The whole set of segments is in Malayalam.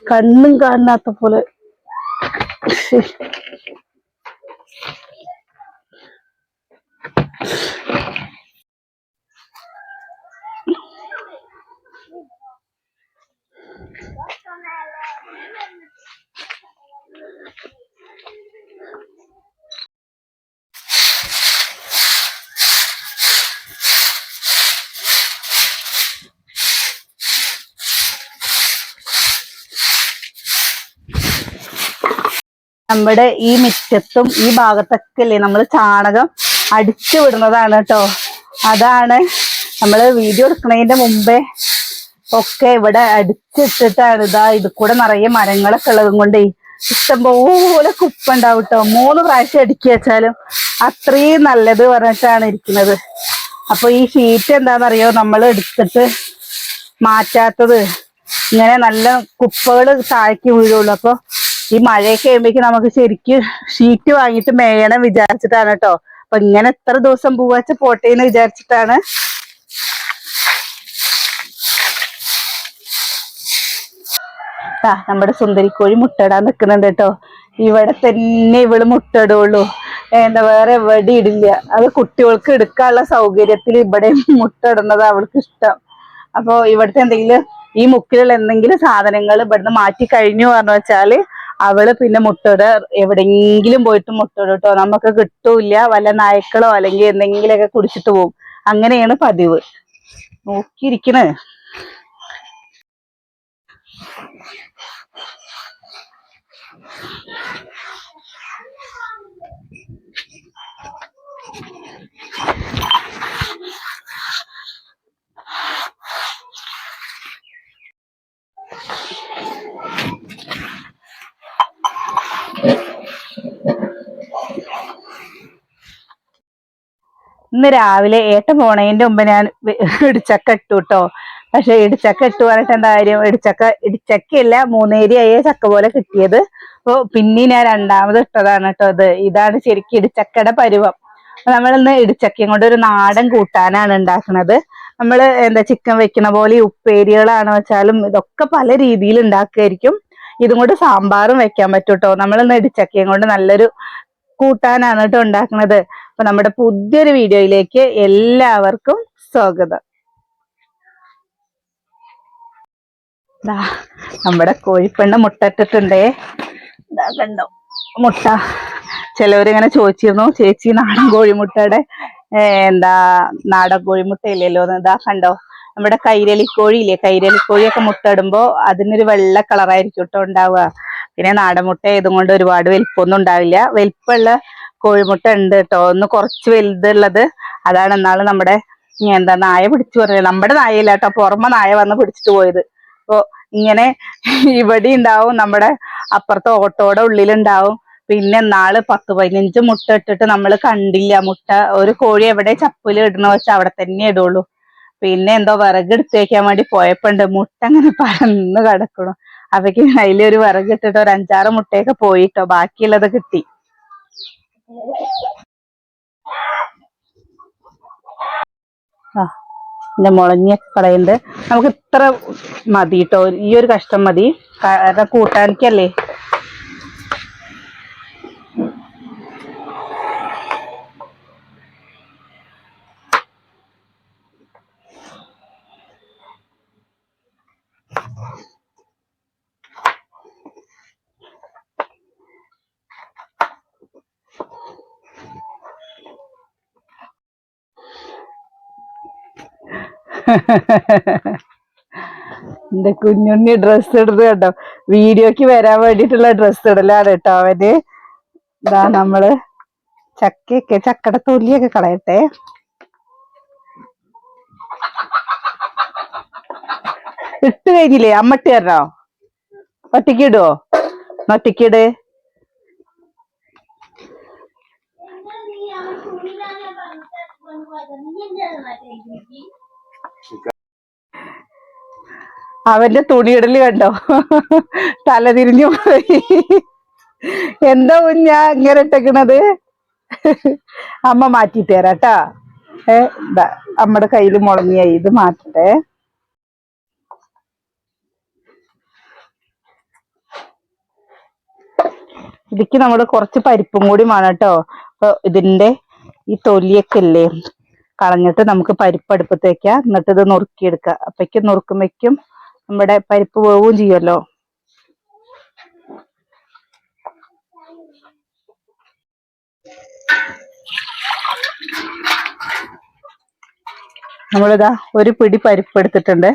കണ്ണും കാണാത്ത പോലെ. നമ്മുടെ ഈ മുറ്റത്തും ഈ ഭാഗത്തൊക്കെ അല്ലേ നമ്മൾ ചാണകം അടിച്ചു വിടുന്നതാണ് കേട്ടോ. അതാണ് നമ്മള് വീഡിയോ എടുക്കുന്നതിന്റെ മുമ്പേ ഒക്കെ ഇവിടെ അടിച്ചിട്ടിട്ടാണ്. ഇത് കൂടെ നിറയെ മരങ്ങളൊക്കെ ഉള്ളതും കൊണ്ട് ഇഷ്ടംപോലെ കുപ്പ ഉണ്ടാവും കേട്ടോ. 3 പ്രാവശ്യം അടുക്കി വെച്ചാലും അത്രയും നല്ലത് പറഞ്ഞിട്ടാണ് ഇരിക്കുന്നത്. അപ്പൊ ഈ ഷീറ്റ് എന്താണെന്നറിയോ നമ്മൾ എടുത്തിട്ട് മാറ്റാത്തത്, ഇങ്ങനെ നല്ല കുപ്പകൾ താഴേക്ക് വീഴുള്ളൂ. അപ്പൊ ഈ മഴയൊക്കെ കഴിയുമ്പോഴേക്കും നമുക്ക് ശരിക്കും ഷീറ്റ് വാങ്ങിയിട്ട് മേയണം വിചാരിച്ചിട്ടാണ് കേട്ടോ. അപ്പൊ ഇങ്ങനെ എത്ര ദിവസം പോവാച്ച പോട്ടേന്ന് വിചാരിച്ചിട്ടാണ്. നമ്മുടെ സുന്ദരിക്കോഴി മുട്ടയിടാൻ നിൽക്കുന്നുണ്ട് കേട്ടോ. ഇവിടെ തന്നെ ഇവള് മുട്ടയിടുള്ളൂ, വേറെ എവിടെ ഇടില്ല. അത് കുട്ടികൾക്ക് എടുക്കാനുള്ള സൗകര്യത്തിൽ ഇവിടെ മുട്ടയിടുന്നത് അവൾക്ക് ഇഷ്ടം. അപ്പൊ ഇവിടുത്തെ എന്തെങ്കിലും ഈ മുക്കിലുള്ള എന്തെങ്കിലും സാധനങ്ങൾ ഇവിടുന്ന് മാറ്റി കഴിഞ്ഞു പറഞ്ഞു വെച്ചാല് അവള് പിന്നെ മുട്ടയിട എവിടെയെങ്കിലും പോയിട്ട് മുട്ടയിടും കേട്ടോ. നമുക്ക് കിട്ടൂല, വല്ല നായ്ക്കളോ അല്ലെങ്കിൽ എന്തെങ്കിലുമൊക്കെ കുടിച്ചിട്ട് പോകും. അങ്ങനെയാണ് പതിവ്. നോക്കിയിരിക്കണേ. ഇന്ന് രാവിലെ ഏട്ടൻ പോണതിന്റെ മുമ്പ് ഞാൻ ഇടിച്ചക്ക ഇട്ടു കേട്ടോ. പക്ഷെ ഇടിച്ചക്ക ഇട്ടു പറഞ്ഞിട്ട് എന്താ കാര്യം, ഇടിച്ചക്കയല്ല 3 ഏരിയായ ചക്ക പോലെ കിട്ടിയത്. അപ്പൊ പിന്നെ ഞാൻ രണ്ടാമത് ഇട്ടതാണ് കേട്ടോ. ഇതാണ് ശരിക്കും ഇടിച്ചക്കയുടെ പരുവം. നമ്മളിന്ന് ഇടിച്ചക്കയും കൊണ്ട് ഒരു നാടൻ കൂട്ടാനാണ് ഉണ്ടാക്കുന്നത്. നമ്മൾ ചിക്കൻ വെക്കുന്ന പോലെ ഉപ്പേരികളാണ് വെച്ചാലും ഇതൊക്കെ പല രീതിയിൽ ഉണ്ടാക്കുമായിരിക്കും. ഇതും കൊണ്ട് സാമ്പാറും വെക്കാൻ പറ്റും കേട്ടോ. നമ്മളിന്ന് ഇടിച്ചക്കയും കൊണ്ട് നല്ലൊരു കൂട്ടാനാണ് കേട്ടോ ഉണ്ടാക്കുന്നത്. അപ്പൊ നമ്മുടെ പുതിയൊരു വീഡിയോയിലേക്ക് എല്ലാവർക്കും സ്വാഗതം. നമ്മുടെ കോഴിപ്പെണ്ണ് മുട്ട ഇട്ടിട്ടുണ്ടേ. കണ്ടോ മുട്ട. ചിലവരിങ്ങനെ ചോദിച്ചിരുന്നു, ചേച്ചി നാടൻ കോഴിമുട്ടയുടെ നാടൻ കോഴിമുട്ട ഇല്ലല്ലോ എന്ന്. കണ്ടോ നമ്മുടെ കൈരളിക്കോഴിയില്ലേ, കൈരളിക്കോഴിയൊക്കെ മുട്ട ഇടുമ്പോ അതിനൊരു വെള്ള കളറായിരിക്കും കേട്ടോ ഉണ്ടാവുക. പിന്നെ നാടൻ മുട്ട ഇതും കൊണ്ട് ഒരുപാട് വലിപ്പമൊന്നും ഉണ്ടാവില്ല. വലിപ്പമുള്ള കോഴിമുട്ട ഉണ്ട് കേട്ടോ, ഒന്ന് കുറച്ച് വലുതുള്ളത്. അതാണ് എന്നാള് നമ്മുടെ നായ പിടിച്ചു പറഞ്ഞത്. നമ്മുടെ നായയില്ല കേട്ടോ, പുറമെ നായ വന്ന് പിടിച്ചിട്ട് പോയത്. അപ്പൊ ഇങ്ങനെ ഇവിടെ ഉണ്ടാവും, നമ്മുടെ അപ്പുറത്തെ ഓട്ടോയുടെ ഉള്ളിലുണ്ടാവും. പിന്നെ നാള് 10-15 മുട്ട ഇട്ടിട്ട് നമ്മൾ കണ്ടില്ല. മുട്ട ഒരു കോഴി എവിടെ ചപ്പില് ഇടണ വെച്ചാൽ അവിടെ തന്നെ ഇടുള്ളൂ. പിന്നെ എന്തോ വിറക് എടുത്ത് വയ്ക്കാൻ വേണ്ടി പോയപ്പോണ്ട് മുട്ട അങ്ങനെ പറന്ന് കിടക്കണു. അവയ്ക്ക് അതിലൊരു വിറക് ഇട്ടിട്ട് ഒരു 5-6 മുട്ടയൊക്കെ പോയിട്ടോ, ബാക്കിയുള്ളത് കിട്ടി. പിന്നെ മുളഞ്ഞൊക്കെ കളയുന്നുണ്ട്. നമുക്ക് ഇത്ര മതി കേട്ടോ, ഈ ഒരു കഷ്ടം മതി. കാരണം കൂട്ടാനിക്കല്ലേ. എന്റെ കുഞ്ഞുണ്ണി ഡ്രസ്സ് ഇടുന്നത് കേട്ടോ, വീഡിയോക്ക് വരാൻ വേണ്ടിയിട്ടുള്ള ഡ്രസ്സ് ഇടലാണ് കേട്ടോ അവന്. നമ്മള് ചക്കയുടെ തൊലിയൊക്കെ കളയട്ടെ. ഇട്ട് കഴിഞ്ഞില്ലേ, അമ്മട്ടി തരണോ? ഒറ്റയ്ക്ക് ഇടുവോ? ഒറ്റക്കിട്. അവന്റെ തുണിയിടല് കണ്ടോ? തല തിരിഞ്ഞു പോയി. എന്താ കുഞ്ഞാ ഇങ്ങനെ ഇട്ടേക്കണത്? അമ്മ മാറ്റിട്ട് തരാട്ടാ. അമ്മയുടെ കയ്യിൽ മുളങ്ങിയായി, ഇത് മാറ്റട്ടെ. ഇതിക്ക് നമ്മള് കുറച്ച് പരിപ്പും കൂടി വേണം കേട്ടോ. അപ്പൊ ഇതിന്റെ ഈ തൊലിയൊക്കെ ഇല്ലേ കളഞ്ഞിട്ട് നമുക്ക് പരിപ്പ് അടുപ്പത്ത് വെക്കാം. എന്നിട്ട് ഇത് നുറുക്കിയെടുക്കാം. അപ്പയ്ക്കും നുറുക്കുമ്പയ്ക്കും നമ്മുടെ പരിപ്പ് വേവും ചെയ്യുമല്ലോ. നമ്മളിതാ ഒരു പിടി പരിപ്പ് എടുത്തിട്ടുണ്ട്.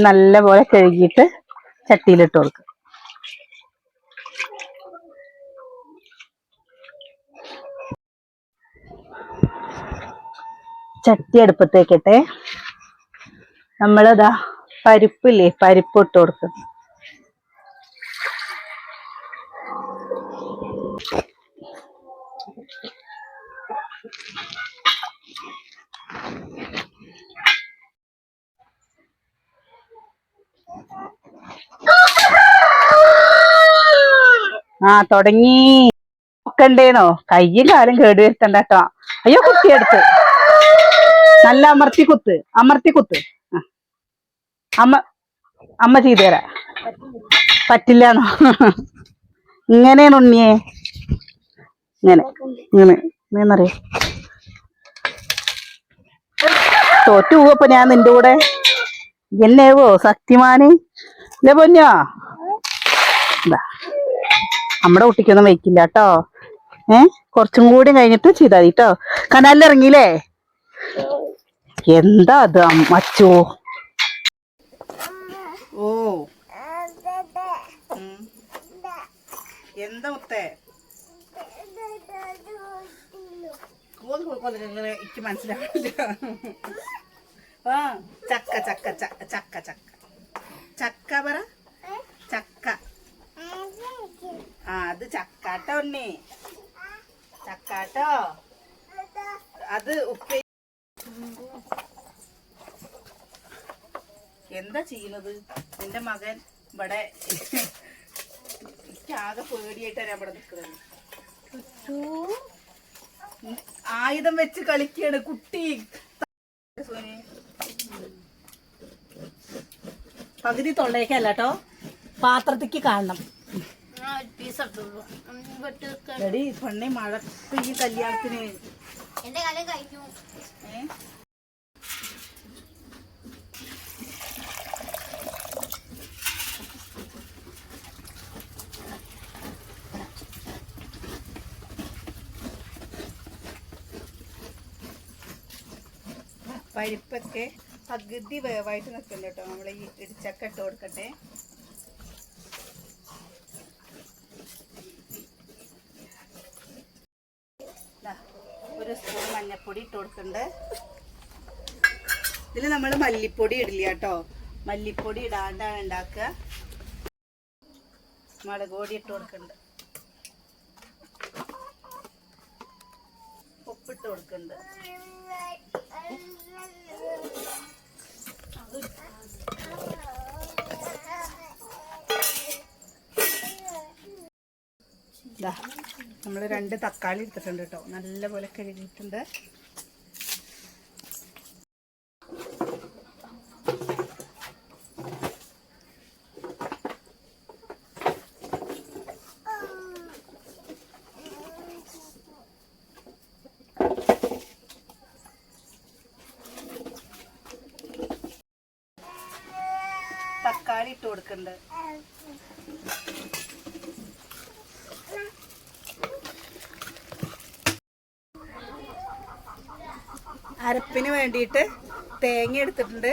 നല്ല പോലെ കഴുകിയിട്ട് ചട്ടിയിലിട്ട് കൊടുക്കുക. ചട്ടി അടുപ്പത്തേക്കട്ടെ. നമ്മളിതാ പരിപ്പില്ലേ, പരിപ്പ് ഇട്ട് കൊടുക്കും. തുടങ്ങി നോക്കണ്ടേന്നോ? കയ്യും കാലും കേട് വരുത്തണ്ട കേട്ടോ. അയ്യോ, കുത്തിയെടുത്ത്. നല്ല അമർത്തി കുത്ത്, അമർത്തി കുത്ത്. അമ്മ ചെയ്തുതരാ. പറ്റില്ലാന്നോ? ഇങ്ങനെയാണ് ഉണ്ണിയെ, ഇങ്ങനെ ഇങ്ങനെ ഇങ്ങനെന്നറിയ. തോറ്റു പോവപ്പോ ഞാൻ നിന്റെ കൂടെ. എന്നേവോ ശക്തിമാന് ഇല്ലേ പൊന്നോ? നമ്മുടെ കുട്ടിക്കൊന്നും വയ്ക്കില്ല കേട്ടോ. കുറച്ചും കൂടി കഴിഞ്ഞിട്ട് ചെയ്താൽ മതി കേട്ടോ. കനാലിലിറങ്ങിയില്ലേ? എന്താ അത് അമ്മച്ചോ? ഓ എന്താ മുത്തേ? എനിക്ക് മനസ്സിലാവില്ല. ചക്ക ചക്ക ചക്ക ചക്ക ചക്ക ചക്ക പറ. ചക്ക. അത് ചക്കാട്ടോ ഉണ്ണി, ചക്കാട്ടോ. അത് ഉപ്പേ. എന്താ ചെയ്യുന്നത് നിന്റെ മകൻ? ഇവിടെ എനിക്കാകെ പേടിയായിട്ടാണ് ഇവിടെ നിൽക്കുന്നത്. ആയുധം വെച്ച് കളിക്കാണ് കുട്ടി. പകുതി തൊള്ളേക്കല്ല കേട്ടോ, പാത്രത്തിക്ക് കാണണം. എടി പെണ്ണെ, മഴക്ക് ഈ കല്യാണത്തിന് എന്റെ കാലം കഴിഞ്ഞു. പരിപ്പൊക്കെ പകുതി വേവായിട്ട് നിൽക്കണ്ട കേട്ടോ. നമ്മൾ ഈ ഇടിച്ചക്ക ഇട്ട് കൊടുക്കട്ടെ. ഒരു സ്പൂൺ മഞ്ഞപ്പൊടി ഇട്ട് കൊടുക്കണ്ട്. ഇതിൽ നമ്മൾ മല്ലിപ്പൊടി ഇടില്ല കേട്ടോ. മല്ലിപ്പൊടി ഇടാണ്ടാണ് ഉണ്ടാക്കുക. മുളക് പൊടി ഇട്ട് കൊടുക്കണ്ട്. ഉപ്പിട്ട് കൊടുക്കണ്ട്. നമ്മൾ 2 തക്കാളി എടുത്തിട്ടുണ്ട് കേട്ടോ. നല്ലപോലെ കഴുകിയിട്ടുണ്ട്. തക്കാളി ഇട്ട് കൊടുക്കുന്നുണ്ട്. അരപ്പിന് വേണ്ടിയിട്ട് തേങ്ങ എടുത്തിട്ടുണ്ട്,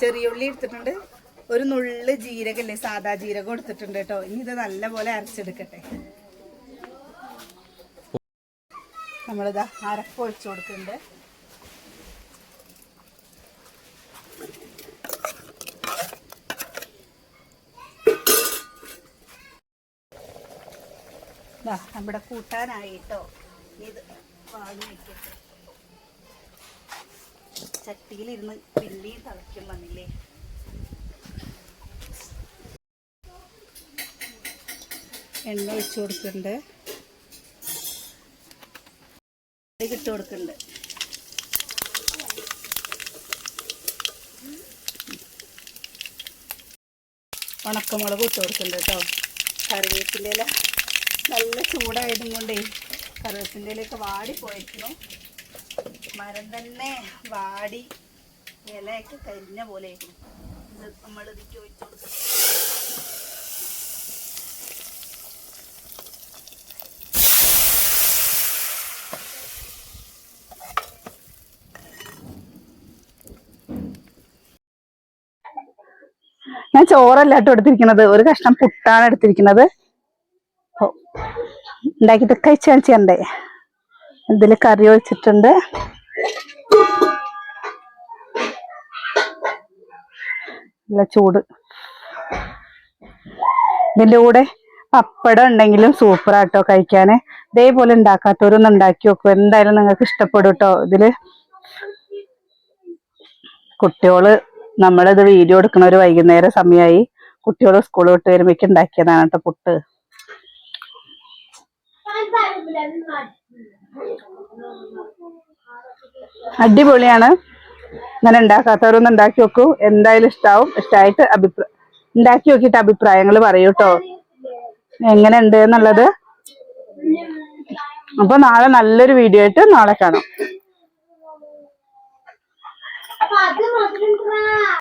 ചെറിയ ഉള്ളി എടുത്തിട്ടുണ്ട്, ഒരു നുള്ള് ജീരകല്ലേ, സാദാ ജീരകം എടുത്തിട്ടുണ്ട് കേട്ടോ. ഇനി ഇത് നല്ലപോലെ അരച്ചെടുക്കട്ടെ. നമ്മളിതാ അരപ്പ് ഒഴിച്ചു കൊടുക്കുന്നുണ്ട്. നമ്മുടെ കൂട്ടാനായിട്ടോ. ഇത് വാങ്ങി വെക്കട്ടെ. ചട്ടിയിലിരുന്ന് പിന്നെയും തിളയ്ക്കും വന്നില്ലേ. എണ്ണ ഒഴിച്ചു കൊടുക്കുന്നുണ്ട്. ഇട്ട് കൊടുക്കുന്നുണ്ട്. ഉണക്കമുളക് ഇട്ട് കൊടുക്കുന്നുണ്ട് കേട്ടോ. കറിവേപ്പിൻ്റെ ഇല നല്ല ചൂടായതും കൊണ്ടേ കറിവേപ്പിൻ്റെ ഇലയൊക്കെ വാടിപ്പോയിരിക്കുന്നു. മരം തന്നെ വാടി ഇലയൊക്കെ കരിഞ്ഞ പോലെ ആയിരുന്നു. ഇത് നമ്മൾ ഇതിലേക്ക് ഒഴിച്ചു കൊടുക്കും. ഞാൻ ചോറല്ല കേട്ടോ എടുത്തിരിക്കുന്നത്, ഒരു കഷ്ണം പുട്ടാണ് എടുത്തിരിക്കുന്നത്. ഉണ്ടാക്കിയിട്ട് കഴിച്ച് കാണിച്ചേ. ഇതിൽ കറി ഒഴിച്ചിട്ടുണ്ട്. നല്ല ചൂട്. ഇതിൻ്റെ കൂടെ പപ്പടം ഉണ്ടെങ്കിലും സൂപ്പറാട്ടോ കഴിക്കാന്. ഇതേപോലെ ഉണ്ടാക്കാത്തവരൊന്നും ഉണ്ടാക്കി നോക്കും, എന്തായാലും നിങ്ങൾക്ക് ഇഷ്ടപ്പെടും കേട്ടോ. ഇതില് കുട്ടികള് നമ്മളിത് വീഡിയോ എടുക്കണ ഒരു വൈകുന്നേരം സമയമായി. കുട്ടികൾ സ്കൂൾ വിട്ട് വരുമ്പോഴേക്ക് ഉണ്ടാക്കിയതാണ് കേട്ടോ പുട്ട്. അടിപൊളിയാണ്. ഇങ്ങനെ ഉണ്ടാക്കാത്തവരൊന്നും ഉണ്ടാക്കി നോക്കൂ, എന്തായാലും ഇഷ്ടാവും. ഇഷ്ടമായിട്ട് ഉണ്ടാക്കി നോക്കിയിട്ട് അഭിപ്രായങ്ങൾ പറയൂ കേട്ടോ, എങ്ങനെ ഉണ്ട് എന്നുള്ളത്. അപ്പൊ നാളെ നല്ലൊരു വീഡിയോ ആയിട്ട് നാളെ കാണാം.